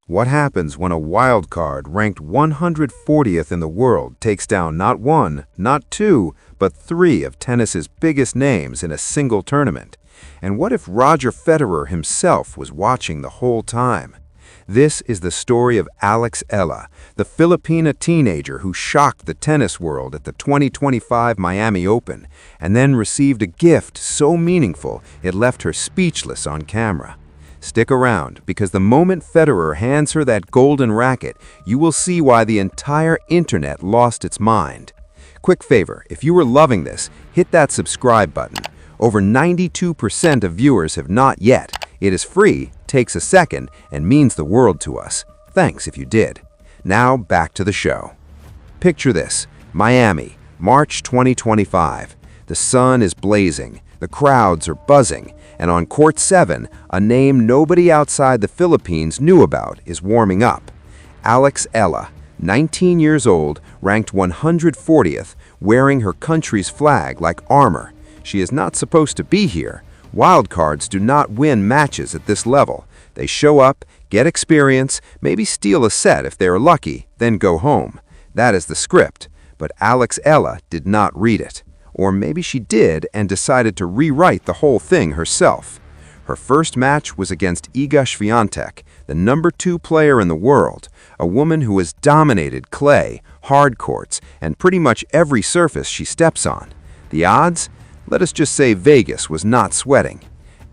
What happens when a wild card ranked 140th in the world takes down not one, not two, but three of tennis's biggest names in a single tournament? And what if Roger Federer himself was watching the whole time? This is the story of Eala, the Filipina teenager who shocked the tennis world at the 2025 Miami Open and then received a gift so meaningful it left her speechless on camera. Stick around, because the moment Federer hands her that golden racket, you will see why the entire internet lost its mind. Quick favor, if you were loving this, hit that subscribe button. Over 92% of viewers have not yet. It is free, takes a second, and means the world to us. Thanks if you did. Now back to the show. Picture this: Miami, March 2025. The sun is blazing, the crowds are buzzing, and on Court 7, a name nobody outside the Philippines knew about is warming up. Eala, 19 years old, ranked 140th, wearing her country's flag like armor. She is not supposed to be here. Wildcards do not win matches at this level. They show up, get experience, maybe steal a set if they are lucky, then go home. That is the script, but Eala did not read it. Or maybe she did and decided to rewrite the whole thing herself. Her first match was against Eala, the number 2 player in the world, a woman who has dominated clay, hard courts, and pretty much every surface she steps on. The odds? Let us just say Vegas was not sweating.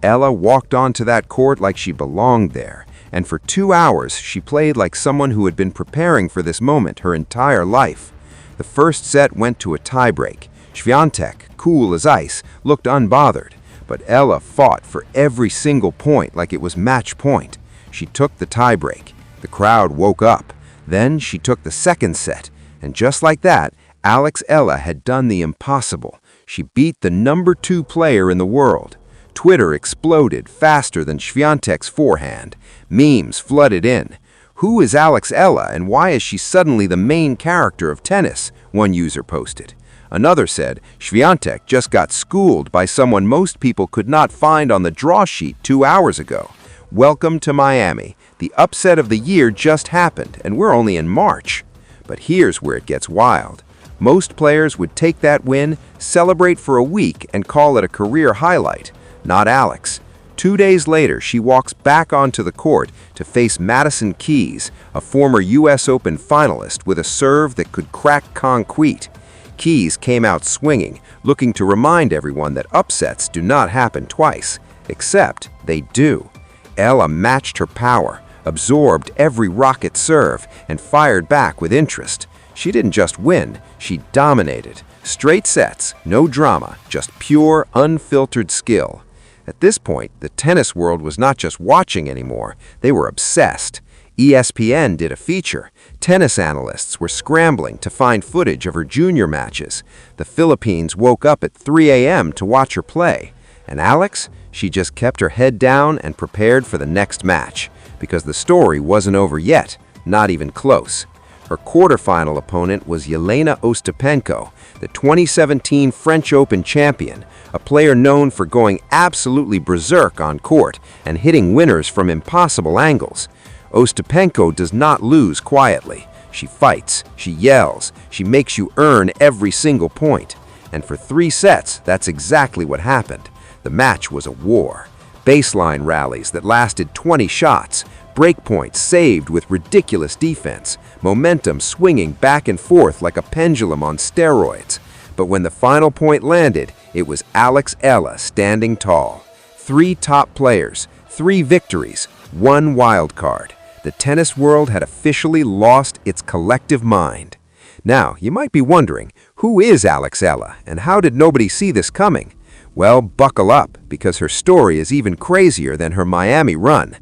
Eala walked onto that court like she belonged there, and for 2 hours she played like someone who had been preparing for this moment her entire life. The first set went to a tiebreak. Swiatek, cool as ice, looked unbothered, but Eala fought for every single point like it was match point. She took the tiebreak. The crowd woke up. Then she took the second set, and just like that, Eala had done the impossible. She beat the number 2 player in the world. Twitter exploded faster than Swiatek's forehand. Memes flooded in. Who is Eala and why is she suddenly the main character of tennis? One user posted. Another said, Swiatek just got schooled by someone most people could not find on the draw sheet 2 hours ago. Welcome to Miami. The upset of the year just happened, and we're only in March. But here's where it gets wild. Most players would take that win, celebrate for a week, and call it a career highlight. Not Alex. 2 days later, she walks back onto the court to face Madison Keys, a former US Open finalist with a serve that could crack concrete. Keys came out swinging, looking to remind everyone that upsets do not happen twice. Except they do. Eala matched her power, absorbed every Racket serve, and fired back with interest. She didn't just win, she dominated. Straight sets, no drama, just pure, unfiltered skill. At this point, the tennis world was not just watching anymore, they were obsessed. ESPN did a feature. Tennis analysts were scrambling to find footage of her junior matches. The Philippines woke up at 3 a.m. to watch her play. And Alex? She just kept her head down and prepared for the next match, because the story wasn't over yet, not even close. Her quarterfinal opponent was Yelena Ostapenko, the 2017 French Open champion, a player known for going absolutely berserk on court and hitting winners from impossible angles. Ostapenko does not lose quietly. She fights, she yells, she makes you earn every single point. And for 3 sets, that's exactly what happened. The match was a war. Baseline rallies that lasted 20 shots, breakpoints saved with ridiculous defense, momentum swinging back and forth like a pendulum on steroids. But when the final point landed, it was Eala standing tall. 3 top players, 3 victories, 1 wild card. The tennis world had officially lost its collective mind. Now, you might be wondering, who is Eala and how did nobody see this coming? Well, buckle up, because her story is even crazier than her Miami run.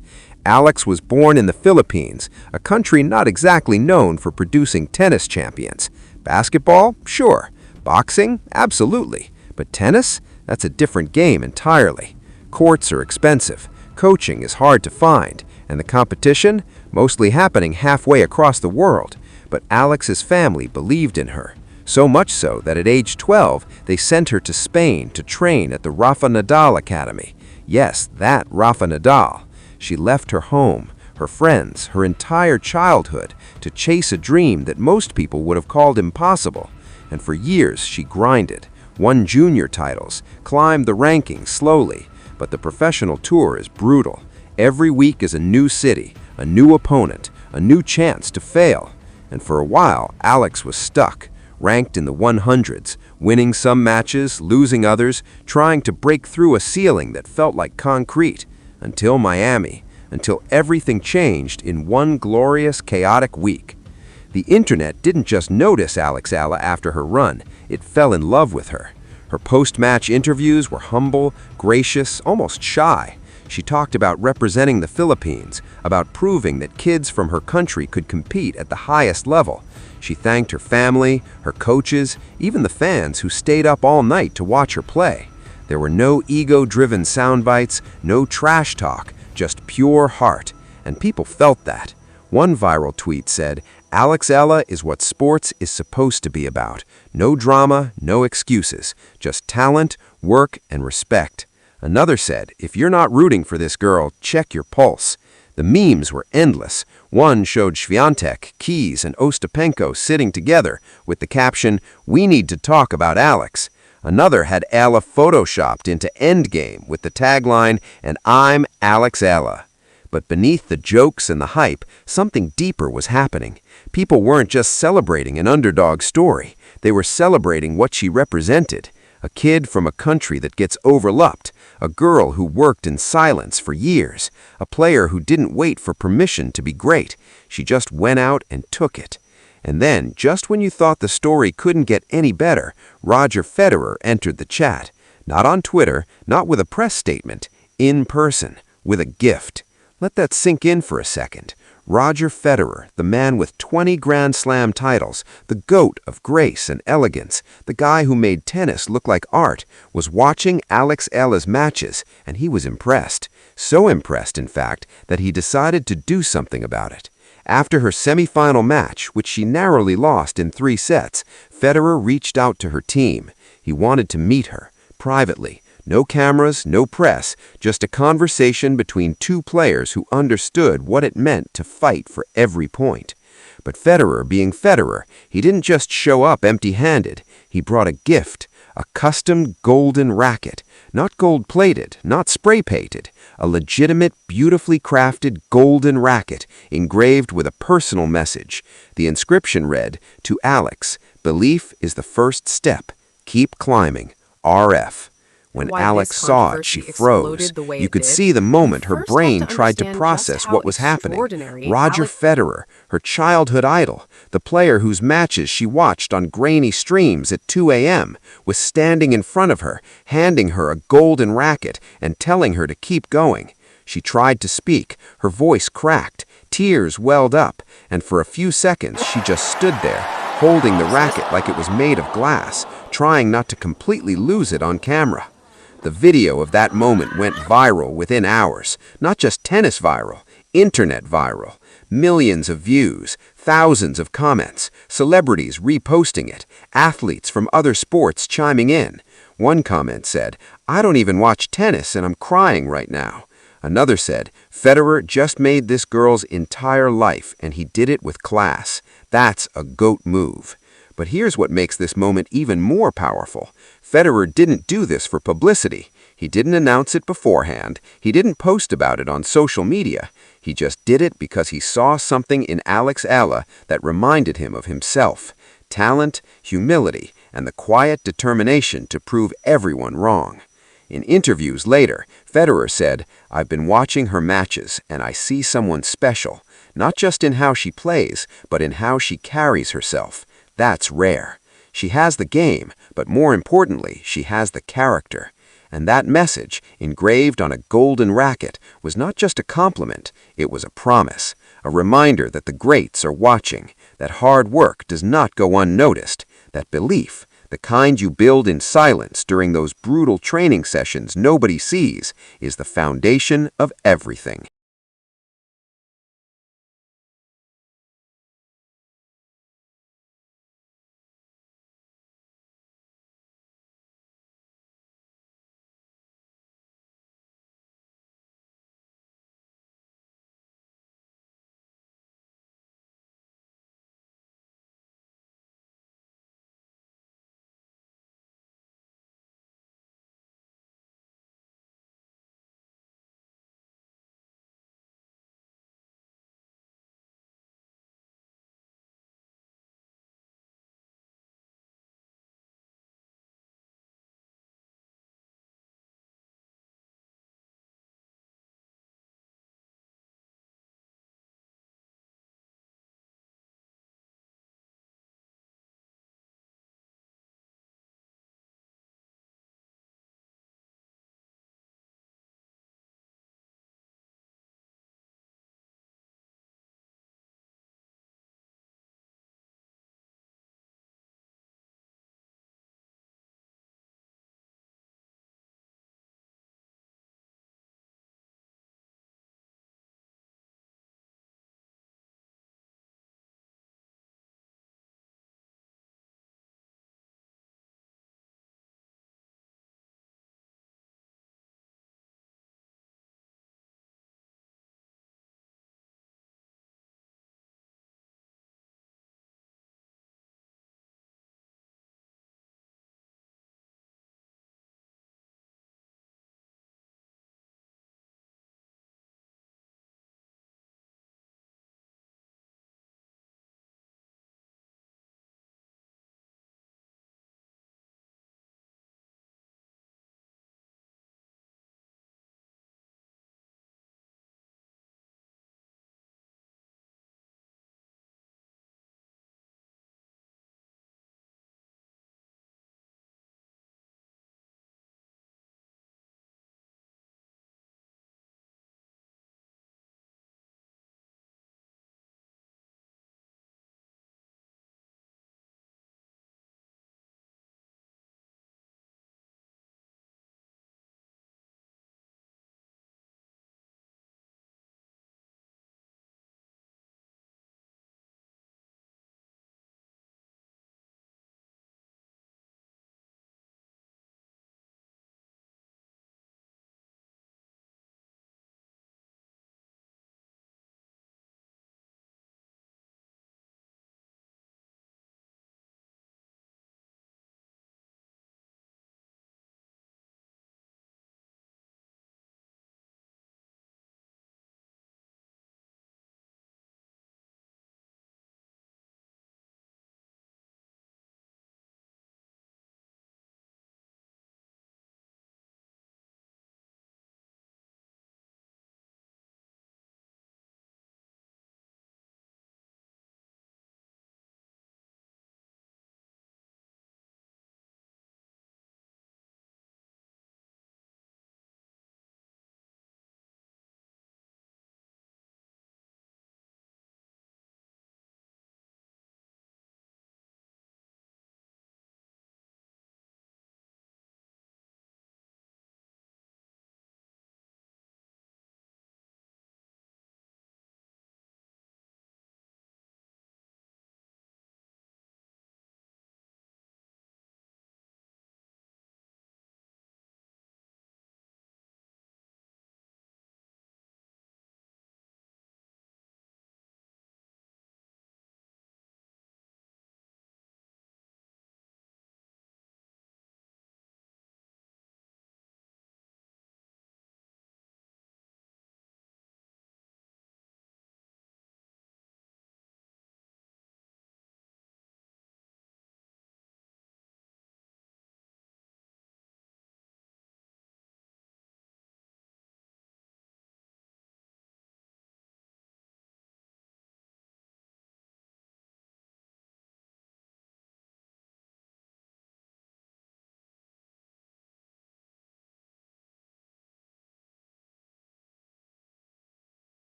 Alex was born in the Philippines, a country not exactly known for producing tennis champions. Basketball? Sure. Boxing? Absolutely. But tennis? That's a different game entirely. Courts are expensive, coaching is hard to find, and the competition? Mostly happening halfway across the world. But Alex's family believed in her. So much so that at age 12, they sent her to Spain to train at the Rafa Nadal Academy. Yes, that Rafa Nadal. She left her home, her friends, her entire childhood, to chase a dream that most people would have called impossible. And for years, she grinded, won junior titles, climbed the rankings slowly. But the professional tour is brutal. Every week is a new city, a new opponent, a new chance to fail. And for a while, Alex was stuck, ranked in the 100s, winning some matches, losing others, trying to break through a ceiling that felt like concrete. Until Miami, until everything changed in one glorious, chaotic week. The internet didn't just notice Eala after her run, it fell in love with her. Her post-match interviews were humble, gracious, almost shy. She talked about representing the Philippines, about proving that kids from her country could compete at the highest level. She thanked her family, her coaches, even the fans who stayed up all night to watch her play. There were no ego-driven sound bites, no trash talk, just pure heart. And people felt that. One viral tweet said, "Eala is what sports is supposed to be about. No drama, no excuses, just talent, work, and respect." Another said, "If you're not rooting for this girl, check your pulse." The memes were endless. One showed Swiatek, Keys, and Ostapenko sitting together with the caption, "We need to talk about Alex." Another had Eala photoshopped into Endgame with the tagline, "And I'm Eala." But beneath the jokes and the hype, something deeper was happening. People weren't just celebrating an underdog story. They were celebrating what she represented. A kid from a country that gets overlooked, a girl who worked in silence for years, a player who didn't wait for permission to be great. She just went out and took it. And then, just when you thought the story couldn't get any better, Roger Federer entered the chat. Not on Twitter, not with a press statement, in person, with a gift. Let that sink in for a second. Roger Federer, the man with 20 Grand Slam titles, the GOAT of grace and elegance, the guy who made tennis look like art, was watching Eala's matches, and he was impressed. So impressed, in fact, that he decided to do something about it. After her semifinal match, which she narrowly lost in 3 sets, Federer reached out to her team. He wanted to meet her, privately. No cameras, no press, just a conversation between two players who understood what it meant to fight for every point. But Federer, being Federer, he didn't just show up empty-handed. He brought a gift, a custom golden racket, not gold-plated, not spray-painted, a legitimate, beautifully crafted golden racket engraved with a personal message. The inscription read, "To Alex, belief is the first step. Keep climbing. RF." When Alex saw it, she froze. You could see the moment her brain tried to process what was happening. Roger Federer, her childhood idol, the player whose matches she watched on grainy streams at 2 a.m., was standing in front of her, handing her a golden racket and telling her to keep going. She tried to speak. Her voice cracked. Tears welled up. And for a few seconds, she just stood there, holding the racket like it was made of glass, trying not to completely lose it on camera. The video of that moment went viral within hours. Not just tennis viral, internet viral. Millions of views, thousands of comments, celebrities reposting it, athletes from other sports chiming in. One comment said, "I don't even watch tennis and I'm crying right now." Another said, "Federer just made this girl's entire life and he did it with class. That's a GOAT move." But here's what makes this moment even more powerful. Federer didn't do this for publicity. He didn't announce it beforehand. He didn't post about it on social media. He just did it because he saw something in Eala that reminded him of himself. Talent, humility, and the quiet determination to prove everyone wrong. In interviews later, Federer said, "I've been watching her matches and I see someone special, not just in how she plays, but in how she carries herself. That's rare. She has the game, but more importantly, she has the character." And that message, engraved on a golden racket, was not just a compliment, it was a promise, a reminder that the greats are watching, that hard work does not go unnoticed, that belief, the kind you build in silence during those brutal training sessions nobody sees, is the foundation of everything.